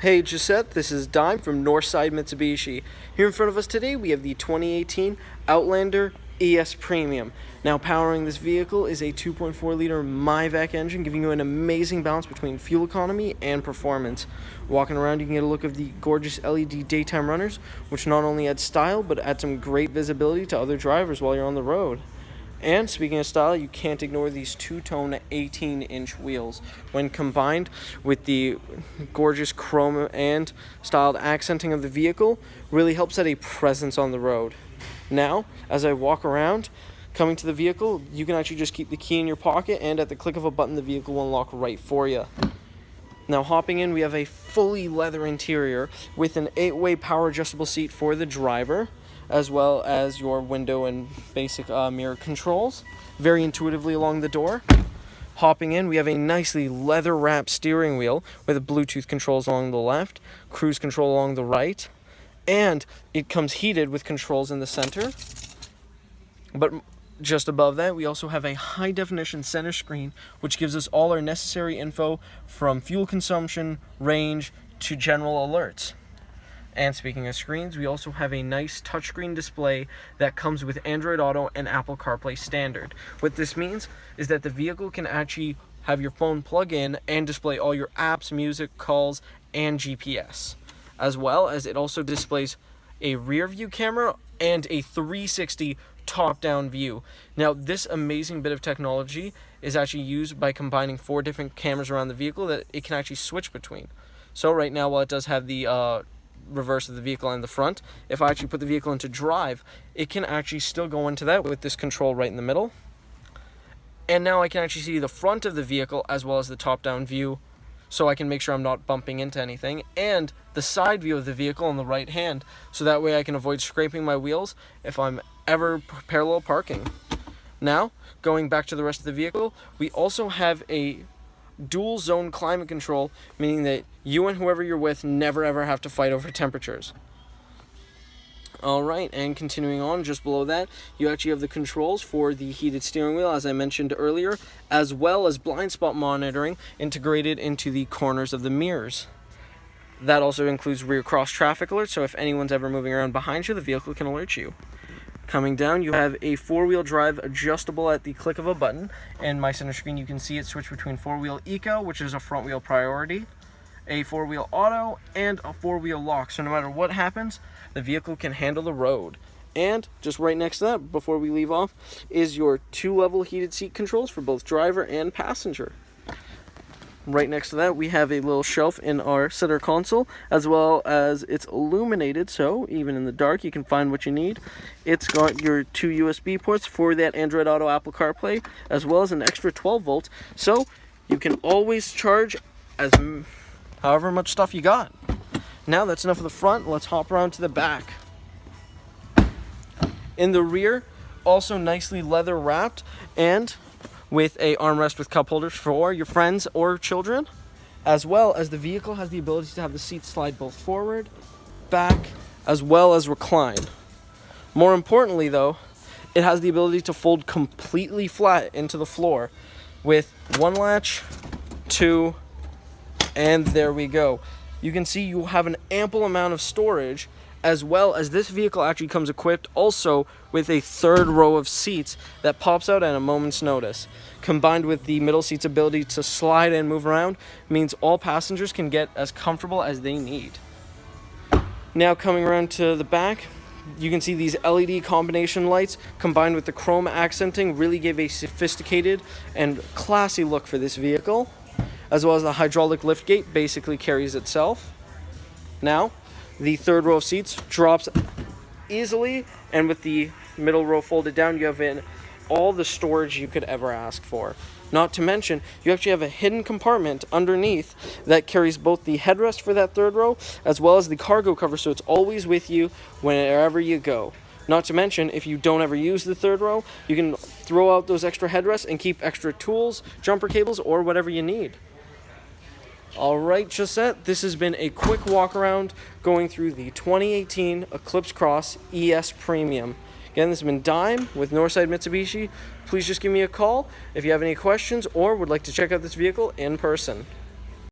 Hey Josette, this is Daime from Northside Mitsubishi. Here in front of us today we have the 2018 Outlander ES Premium. Now powering this vehicle is a 2.4 liter MyVac engine, giving you an amazing balance between fuel economy and performance. Walking around you can get a look of the gorgeous LED daytime runners, which not only add style but add some great visibility to other drivers while you're on the road. And speaking of style, you can't ignore these two-tone 18-inch wheels. When combined with the gorgeous chrome and styled accenting of the vehicle, really helps set a presence on the road. Now, as I walk around, coming to the vehicle, you can actually just keep the key in your pocket, and at the click of a button, the vehicle will unlock right for you. Now hopping in, we have a fully leather interior with an 8-way power adjustable seat for the driver, as well as your window and basic mirror controls, very intuitively along the door. Hopping in, we have a nicely leather-wrapped steering wheel with Bluetooth controls along the left, cruise control along the right, and it comes heated with controls in the center. But just above that, we also have a high-definition center screen, which gives us all our necessary info from fuel consumption, range, to general alerts. And speaking of screens, we also have a nice touchscreen display that comes with Android Auto and Apple CarPlay standard. What this means is that the vehicle can actually have your phone plug in and display all your apps, music, calls, and GPS. As well as it also displays a rear view camera and a 360 top-down view. Now, this amazing bit of technology is actually used by combining 4 different cameras around the vehicle that it can actually switch between. So right now, while it does have the reverse of the vehicle and the front, if I actually put the vehicle into drive, it can actually still go into that with this control right in the middle. And now I can actually see the front of the vehicle as well as the top-down view, so I can make sure I'm not bumping into anything, and the side view of the vehicle on the right hand, so that way I can avoid scraping my wheels if I'm ever parallel parking. Now, going back to the rest of the vehicle, we also have a dual zone climate control, meaning that you and whoever you're with never ever have to fight over temperatures. Alright, and continuing on, just below that, you actually have the controls for the heated steering wheel, as I mentioned earlier, as well as blind spot monitoring integrated into the corners of the mirrors. That also includes rear cross traffic alerts, so if anyone's ever moving around behind you, the vehicle can alert you. Coming down, you have a 4-wheel drive adjustable at the click of a button, and my center screen, you can see it switch between 4-wheel eco, which is a front wheel priority, a 4-wheel auto, and a 4-wheel lock, so no matter what happens, the vehicle can handle the road. And just right next to that, before we leave off, is your 2-level heated seat controls for both driver and passenger. Right next to that, we have a little shelf in our center console, as well as it's illuminated, so even in the dark you can find what you need. It's got your 2 USB ports for that Android Auto, Apple CarPlay, as well as an extra 12 volt, so you can always charge as however much stuff you got. Now that's enough of the front, let's hop around to the back. In the rear, also nicely leather wrapped, and with a armrest with cup holders for your friends or children, as well as the vehicle has the ability to have the seats slide both forward, back, as well as recline. More importantly though, it has the ability to fold completely flat into the floor with 1 latch, 2, and there we go. You can see you have an ample amount of storage, as well as this vehicle actually comes equipped also with a 3rd row of seats that pops out at a moment's notice. Combined with the middle seat's ability to slide and move around, means all passengers can get as comfortable as they need. Now coming around to the back, you can see these LED combination lights combined with the chrome accenting really give a sophisticated and classy look for this vehicle, as well as the hydraulic liftgate basically carries itself. Now, the 3rd row of seats drops easily, and with the middle row folded down, you have all the storage you could ever ask for. Not to mention, you actually have a hidden compartment underneath that carries both the headrest for that 3rd row, as well as the cargo cover, so it's always with you wherever you go. Not to mention, if you don't ever use the 3rd row, you can throw out those extra headrests and keep extra tools, jumper cables, or whatever you need. Alright, Josette, this has been a quick walk around going through the 2018 Eclipse Cross ES Premium. Again, this has been Daime with Northside Mitsubishi. Please just give me a call if you have any questions or would like to check out this vehicle in person.